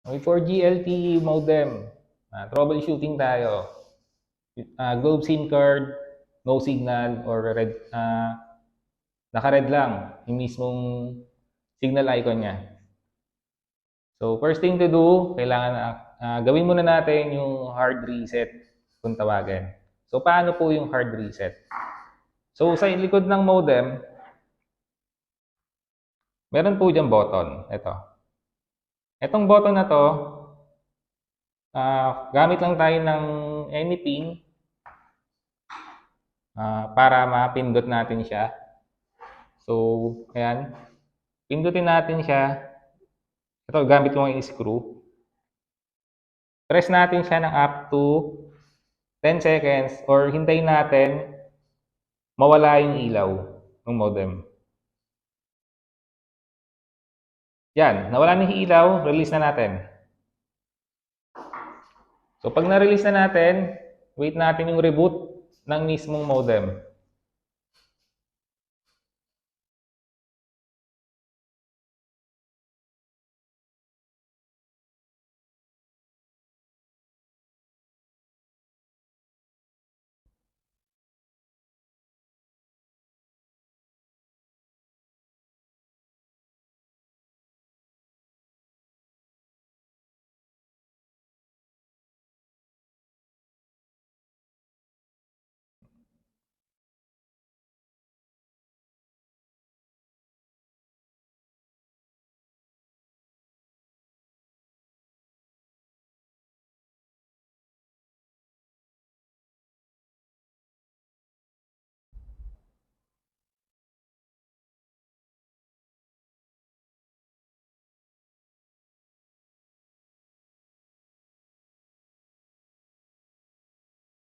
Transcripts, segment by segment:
Okay, for GLTE modem, troubleshooting tayo. Globe SIM card, no signal, or red, naka-red lang yung mismong signal icon niya. So, first thing to do, kailangan gawin muna natin yung hard reset kung tawagin. So, paano po yung hard reset? So, sa likod ng modem, meron po dyan button. Ito. Itong button na to, gamit lang tayo ng any pin para mapindot natin siya. So, ayan. Pindutin natin siya. Ito, gamit ko yung screw. Press natin siya ng up to 10 seconds or hintayin natin mawala yung ilaw ng modem. Yan, nawala na yung ilaw, release na natin. So, pag na-release na natin, wait natin yung reboot ng mismong modem.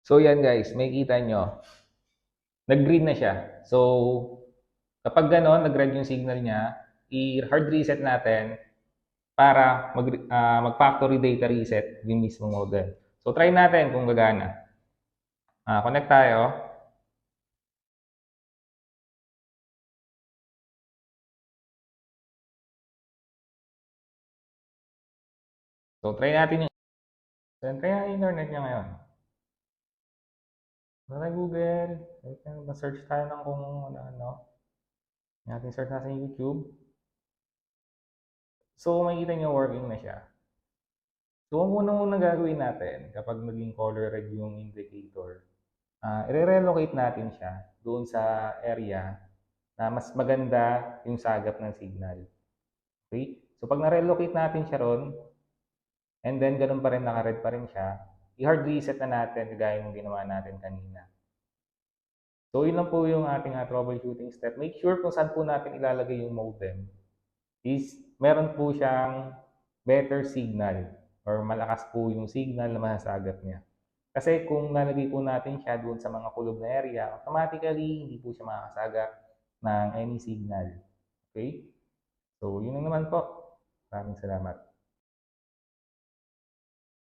So, yan guys, may kita nyo. Nag-green na siya. So, kapag gano'n, nag-red yung signal niya, i-hard reset natin para mag-factory data reset yung mismong modem. So, try natin kung gagana. Connect tayo. So, try natin yung internet niya ngayon. Try Google. Search tayo ng kung ano. Natin search natin sa YouTube. So, makikita nyo working na siya. So, ang unang gagawin natin kapag naging color red yung indicator, i-relocate natin siya doon sa area na mas maganda yung sagap ng signal. Okay? So, pag na-relocate natin siya ron, and then ganun pa rin, naka-red pa rin siya, i-hard reset na natin kagaya ng ginawa natin kanina. So, yun lang po yung ating troubleshooting step. Make sure kung saan po natin ilalagay yung modem is meron po siyang better signal or malakas po yung signal na masasagap niya. Kasi kung nalagay po natin siya doon sa mga kulob na area, automatically hindi po siya makakasagap ng any signal. Okay? So, yun lang naman po. Maraming salamat.